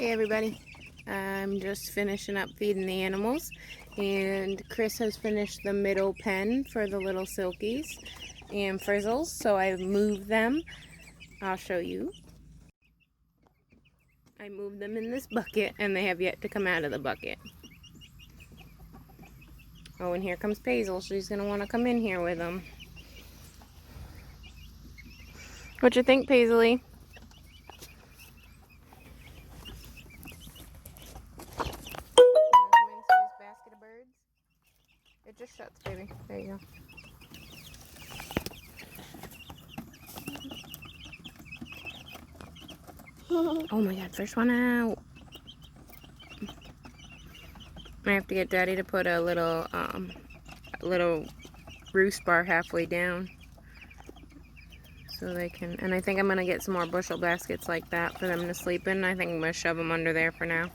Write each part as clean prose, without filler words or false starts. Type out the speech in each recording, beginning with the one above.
Hey everybody, I'm just finishing up feeding the animals, and Chris has finished the middle pen for the little silkies and frizzles, so I've moved them. I'll show you. I moved them in this bucket and they have yet to come out of the bucket. Oh, and here comes Paisel. She's going to want to come in here with them. What you think, Paisley? Basket of birds. It just shuts, baby. There you go. Oh my god, first one out. I have to get Daddy to put a little roost bar halfway down so they can, and I think I'm gonna get some more bushel baskets like that for them to sleep in. I think I'm gonna shove them under there for now.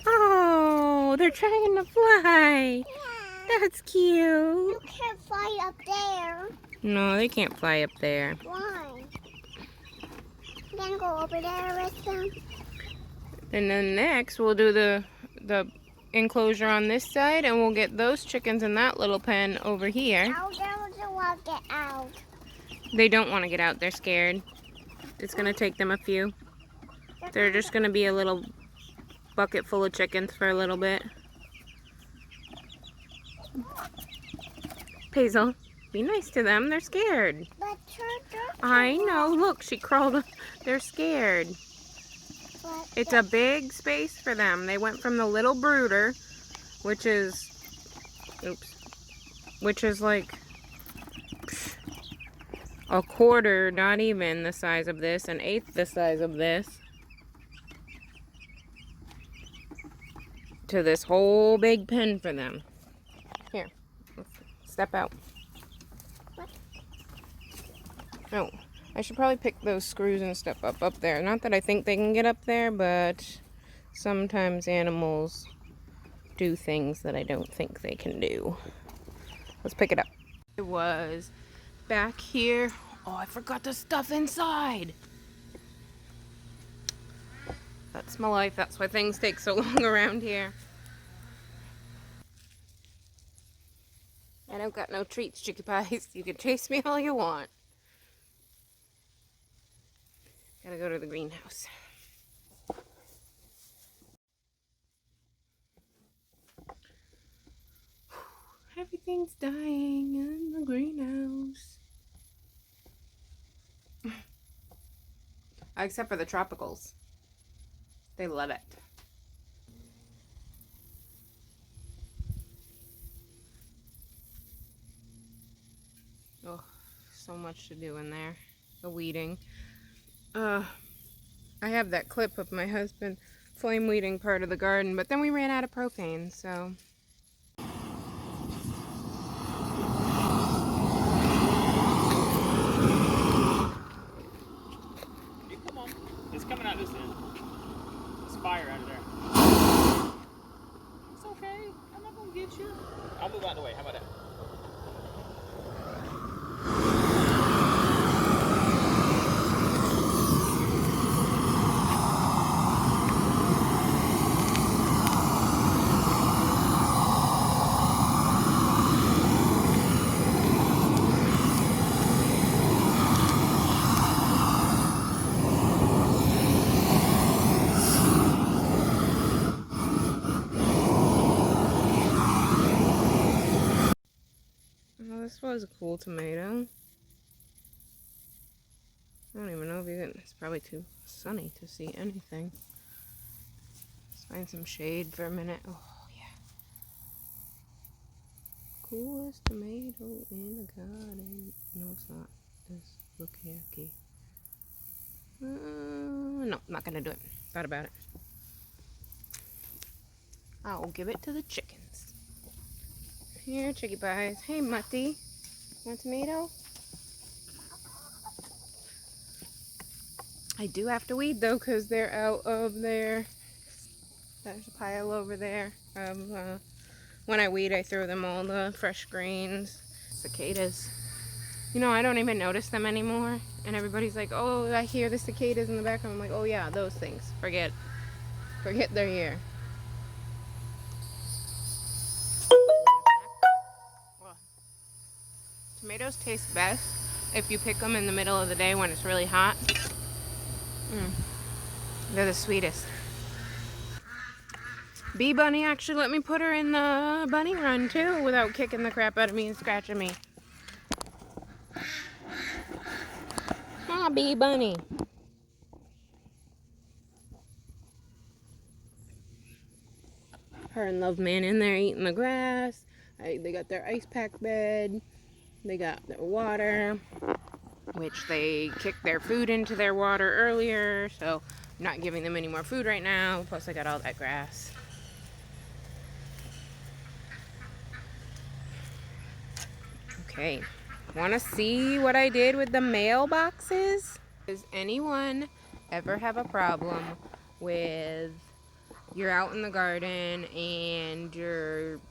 Oh, they're trying to fly. Yeah. That's cute. You can't fly up there. No, they can't fly up there. Why? You gonna go over there with them? And then next we'll do the enclosure on this side, and we'll get those chickens in that little pen over here. How do they want to get out? They don't want to get out. They're scared. It's going to take them a few. They're just going to be a little bucket full of chickens for a little bit. Paisel, be nice to them. They're scared. But I know. Look, she crawled. They're scared. It's a big space for them. They went from the little brooder, which is like a quarter, not even the size of this, an eighth the size of this, to this whole big pen for them. Here, step out. Oh, I should probably pick those screws and stuff up there. Not that I think they can get up there, but sometimes animals do things that I don't think they can do. Let's pick it up. It was back here. Oh, I forgot the stuff inside. That's my life. That's why things take so long around here. I don't got no treats, Chicky Pies. You can chase me all you want. Gotta go to the greenhouse. Everything's dying in the greenhouse. Except for the tropicals. They love it. Oh, so much to do in there. The weeding. I have that clip of my husband flame weeding part of the garden, but then we ran out of propane, so. Hey, come on. It's coming out this end. There's fire out of there. It's okay. I'm not going to get you. I'll move out of the way. How about that? This was a cool tomato. I don't even know if you can, it's probably too sunny to see anything. Let's find some shade for a minute. Oh, yeah. Coolest tomato in the garden. No, it's not. It's look-yucky. No, not gonna do it. Thought about it. I'll give it to the chickens. Here, Chicky Pies. Hey, Mutty. Want a tomato? I do have to weed, though, because they're out of there. There's a pile over there of, when I weed, I throw them all the fresh greens. Cicadas. You know, I don't even notice them anymore. And everybody's like, oh, I hear the cicadas in the background. I'm like, oh yeah, those things. Forget they're here. Tomatoes taste best if you pick them in the middle of the day when it's really hot. They're the sweetest. Bee Bunny actually let me put her in the bunny run too without kicking the crap out of me and scratching me. Ah, Bee Bunny. Her and Love Man in there eating the grass. They got their ice pack bed. They got their water, which they kicked their food into their water earlier, so I'm not giving them any more food right now. Plus I got all that grass. Okay, want to see what I did with the mailboxes? Does anyone ever have a problem with you're out in the garden and you're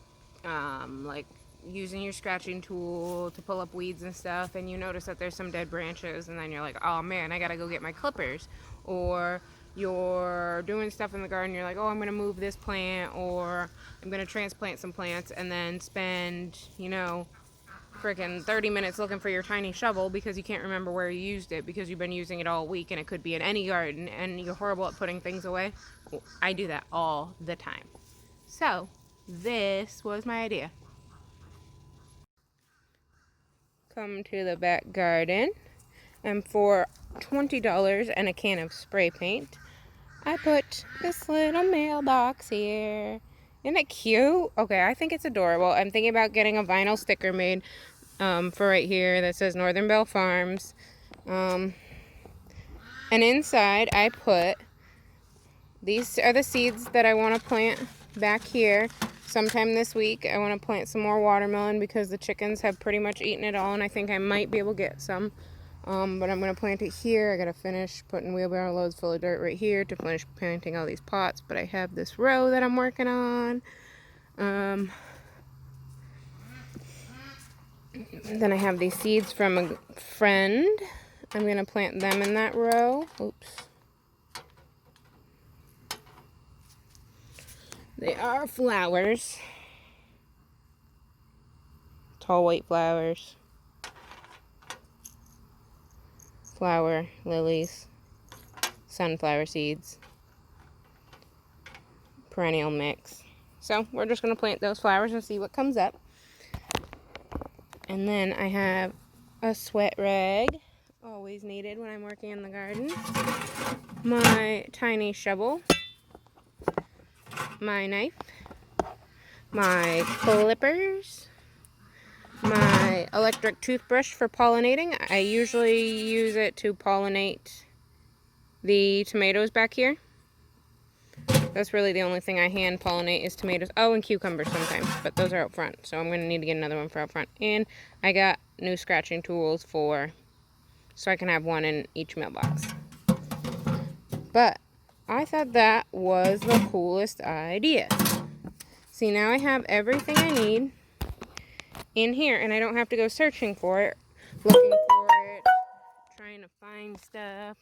like using your scratching tool to pull up weeds and stuff, and you notice that there's some dead branches, and then you're like, oh man, I gotta go get my clippers? Or you're doing stuff in the garden, you're like, oh, I'm gonna move this plant, or I'm gonna transplant some plants, and then spend, you know, freaking 30 minutes looking for your tiny shovel because you can't remember where you used it because you've been using it all week, and it could be in any garden, and you're horrible at putting things away. I do that all the time. So this was my idea. Come to the back garden, and for $20 and a can of spray paint, I put this little mailbox here. Isn't it cute? Okay, I think it's adorable. I'm thinking about getting a vinyl sticker made for right here that says Northern Belle Farms. And inside I put, these are the seeds that I want to plant back here. Sometime this week I want to plant some more watermelon because the chickens have pretty much eaten it all, and I think I might be able to get some. But I'm going to plant it here. I got to finish putting wheelbarrow loads full of dirt right here to finish planting all these pots. But I have this row that I'm working on. Then I have these seeds from a friend. I'm going to plant them in that row. Oops. They are flowers. Tall white flowers. Flower lilies. Sunflower seeds. Perennial mix. So we're just going to plant those flowers and see what comes up. And then I have a sweat rag, always needed when I'm working in the garden. My tiny shovel. My knife. My clippers. My electric toothbrush for pollinating. I usually use it to pollinate the tomatoes back here. That's really the only thing I hand pollinate is tomatoes. Oh, and cucumbers sometimes, but those are out front, so I'm going to need to get another one for out front. And I got new scratching tools so I can have one in each mailbox. But I thought that was the coolest idea. See, now I have everything I need in here, and I don't have to go searching for it, looking for it, trying to find stuff.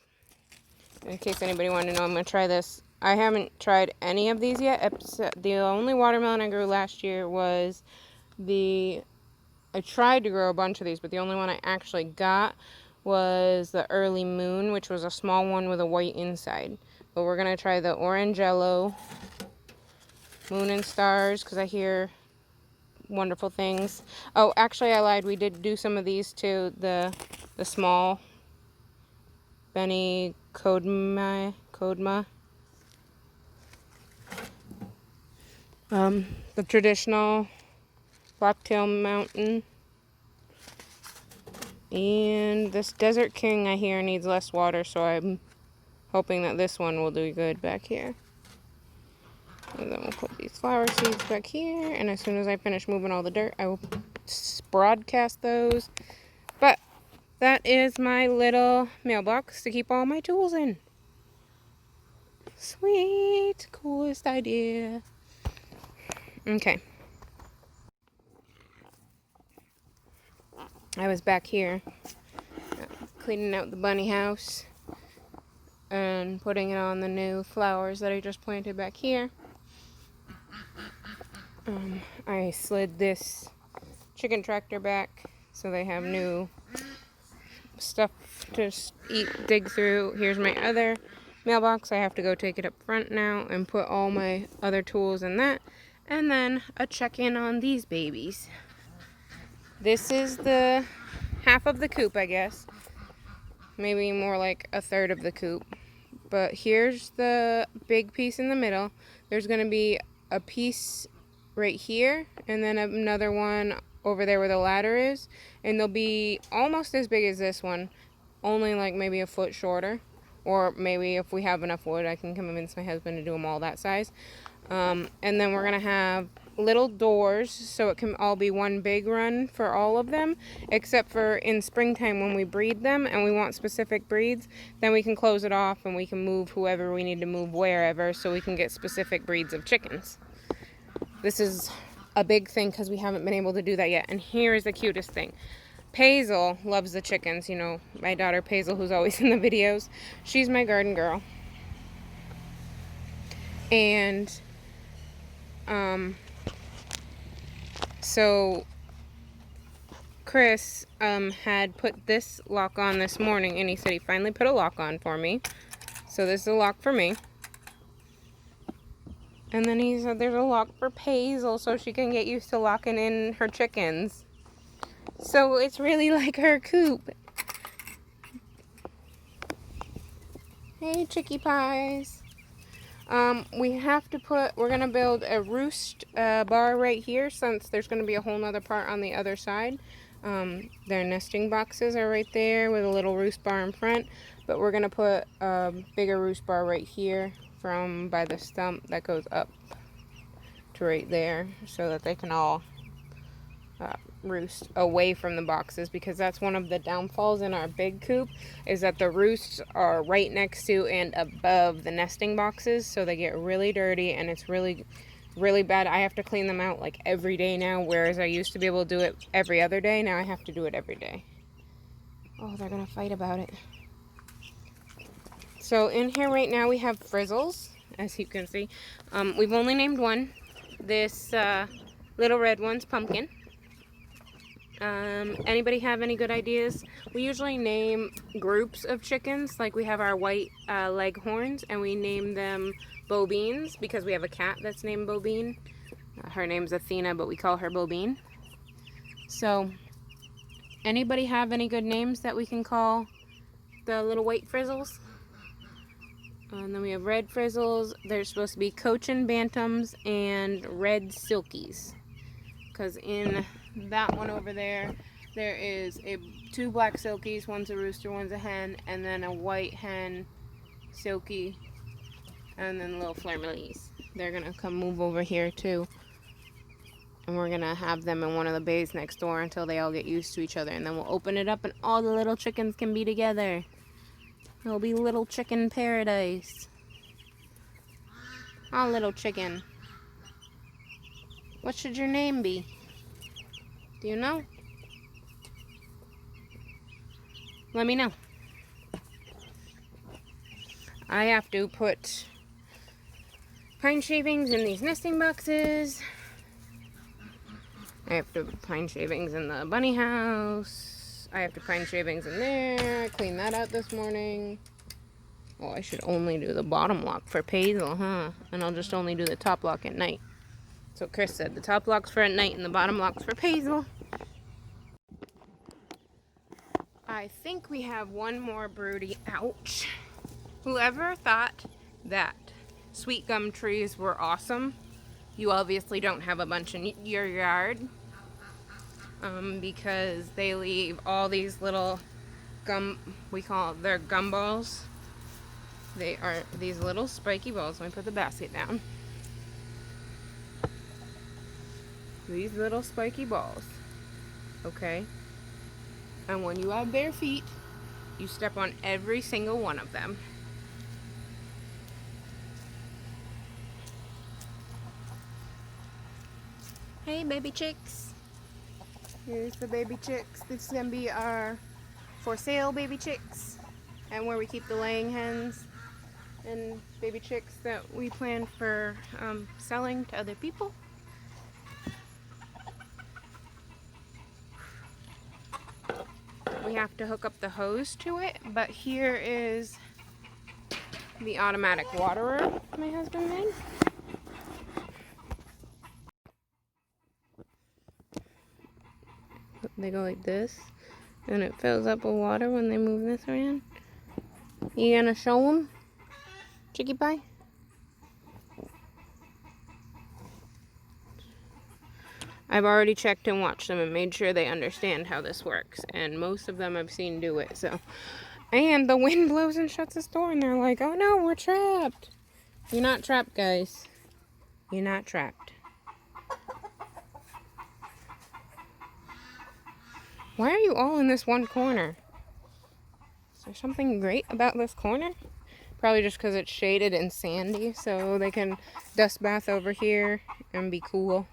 In case anybody wanted to know, I'm going to try this. I haven't tried any of these yet. Except the only watermelon I grew last year was I tried to grow a bunch of these, but the only one I actually got was the Early Moon, which was a small one with a white inside. But we're going to try the Orange Yellow Moon and Stars because I hear wonderful things. Oh, actually I lied. We did do some of these too. The small Benny Kodma. The traditional Blacktail Mountain. And this Desert King I hear needs less water, so I'm hoping that this one will do good back here. And then we'll put these flower seeds back here, and as soon as I finish moving all the dirt, I will broadcast those. But that is my little mailbox to keep all my tools in. Sweet, coolest idea. Okay. I was back here cleaning out the bunny house and putting it on the new flowers that I just planted back here. I slid this chicken tractor back so they have new stuff to dig through. Here's my other mailbox. I have to go take it up front now and put all my other tools in that. And then a check-in on these babies. This is the half of the coop, I guess. Maybe more like a third of the coop. But here's the big piece in the middle. There's going to be a piece right here and then another one over there where the ladder is. And they'll be almost as big as this one, only like maybe a foot shorter. Or maybe if we have enough wood, I can convince my husband to do them all that size. And then we're going to have little doors so it can all be one big run for all of them, except for in springtime when we breed them and we want specific breeds, then we can close it off and we can move whoever we need to move wherever so we can get specific breeds of chickens. This is a big thing because we haven't been able to do that yet. And here is the cutest thing. Paisel loves the chickens. You know, my daughter Paisel, who's always in the videos. She's my garden girl. And so Chris had put this lock on this morning, and he said he finally put a lock on for me. So this is a lock for me. And then he said there's a lock for Paisel so she can get used to locking in her chickens. So it's really like her coop. Hey, chickie pies. We have to we're going to build a roost bar right here since there's going to be a whole nother part on the other side. Their nesting boxes are right there with a little roost bar in front. But we're going to put a bigger roost bar right here from by the stump that goes up to right there so that they can all roost away from the boxes, because that's one of the downfalls in our big coop is that the roosts are right next to and above the nesting boxes, so they get really dirty and it's really bad. I have to clean them out like every day now, whereas I used to be able to do it every other day. Now I have to do it every day. Oh, they're gonna fight about it. So in here right now we have frizzles, as you can see. We've only named one. This little red one's Pumpkin. Anybody have any good ideas? We usually name groups of chickens, like we have our white leghorns, and we name them Bobines because we have a cat that's named Bobine. Her name's Athena, but we call her Bobine. So, anybody have any good names that we can call the little white frizzles? And then we have red frizzles. They're supposed to be Cochin Bantams and red silkies. Because in that one over there, there is two black silkies. One's a rooster, one's a hen, and then a white hen silky, and then little fleur-de-lis. They're going to come move over here too. And we're going to have them in one of the bays next door until they all get used to each other. And then we'll open it up and all the little chickens can be together. It'll be little chicken paradise. Oh, little chicken. What should your name be? Do you know? Let me know. I have to put pine shavings in these nesting boxes. I have to put pine shavings in the bunny house. I have to pine shavings in there. I cleaned that out this morning. Oh, I should only do the bottom lock for Paisel, huh? And I'll just only do the top lock at night. That's what Chris said. The top lock's for at night and the bottom lock's for Paisel. I think we have one more broody. Ouch. Whoever thought that sweet gum trees were awesome, you obviously don't have a bunch in your yard. Because they leave all these little gum, we call it their gumballs. They are these little spiky balls. Let me put the basket down. These little spiky balls. Okay? And when you have bare feet, you step on every single one of them. Hey, baby chicks. Here's the baby chicks. This is going to be our for sale baby chicks, and where we keep the laying hens and baby chicks that we plan for selling to other people. We have to hook up the hose to it, but here is the automatic waterer my husband made. They go like this, and it fills up with water when they move this around. You gonna show them, Chicky Pie? I've already checked and watched them and made sure they understand how this works, and most of them I've seen do it. So, and the wind blows and shuts the door, and they're like, "Oh no, we're trapped." You're not trapped, guys. You're not trapped. Why are you all in this one corner? Is there something great about this corner? Probably just because it's shaded and sandy, so they can dust bath over here and be cool.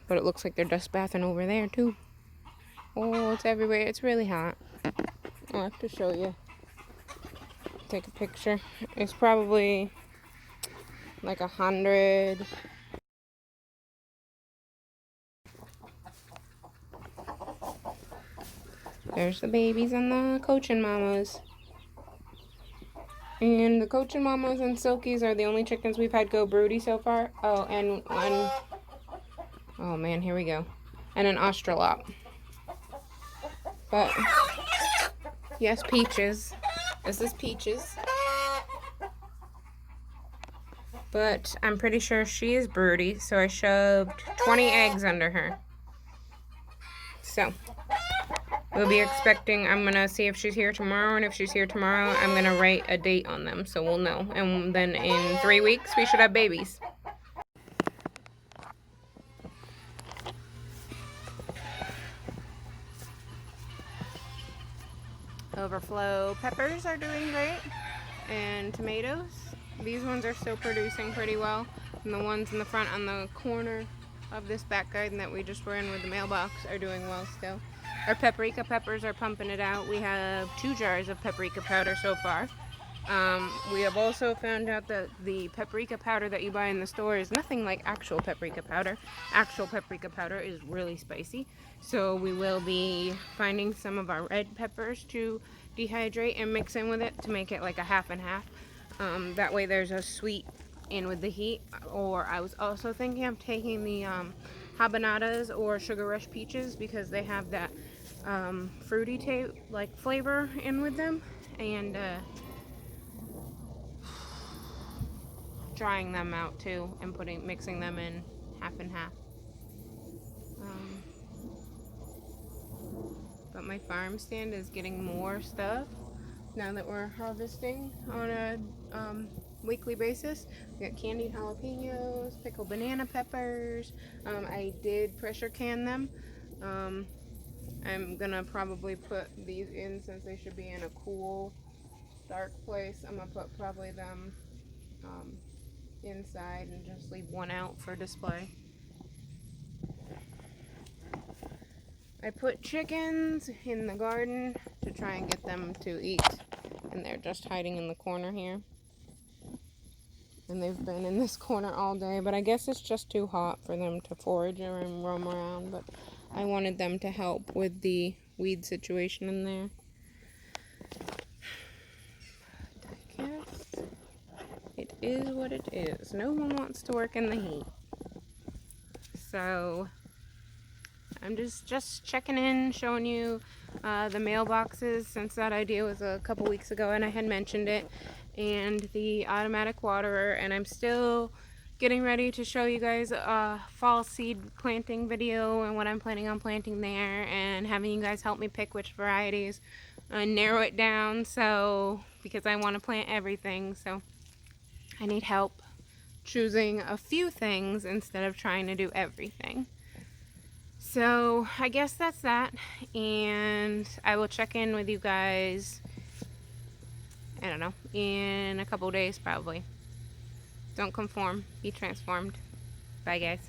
But it looks like they're dust bathing over there too. Oh, it's everywhere. It's really hot. I'll have to show you. Take a picture. It's probably like 100. There's the babies and the coaching mamas. And the coaching mamas and silkies are the only chickens we've had go broody so far. Oh, and one. Oh man, here we go. And an Australorp. But yes, Peaches. This is Peaches. But I'm pretty sure she is broody, so I shoved 20 eggs under her. So we'll be expecting, I'm gonna see if she's here tomorrow, and if she's here tomorrow, I'm gonna write a date on them so we'll know. And then in 3 weeks, we should have babies. Overflow peppers are doing great, and tomatoes. These ones are still producing pretty well, and the ones in the front on the corner of this back garden that we just were in with the mailbox are doing well still. Our paprika peppers are pumping it out. We have 2 jars of paprika powder so far. We have also found out that the paprika powder that you buy in the store is nothing like actual paprika powder. Actual paprika powder is really spicy. So we will be finding some of our red peppers to dehydrate and mix in with it to make it like a half and half. That way there's a sweet in with the heat. Or I was also thinking of taking the habanadas or sugar rush peaches because they have that fruity like flavor in with them, and drying them out too and mixing them in half and half. But my farm stand is getting more stuff now that we're harvesting on a weekly basis. We got candied jalapenos, pickled banana peppers. I did pressure can them. I'm gonna probably put these in since they should be in a cool, dark place. I'm gonna put probably them inside and just leave one out for display. I put chickens in the garden to try and get them to eat, and they're just hiding in the corner here. And they've been in this corner all day, but I guess it's just too hot for them to forage and roam around, but I wanted them to help with the weed situation in there. I guess it is what it is. No one wants to work in the heat. So I'm just checking in, showing you the mailboxes, since that idea was a couple weeks ago and I had mentioned it, and the automatic waterer, and I'm still getting ready to show you guys a fall seed planting video and what I'm planning on planting there, and having you guys help me pick which varieties and narrow it down, so because I want to plant everything, so I need help choosing a few things instead of trying to do everything. So I guess that's that, and I will check in with you guys, I don't know, in a couple days probably. Don't conform, be transformed. Bye guys.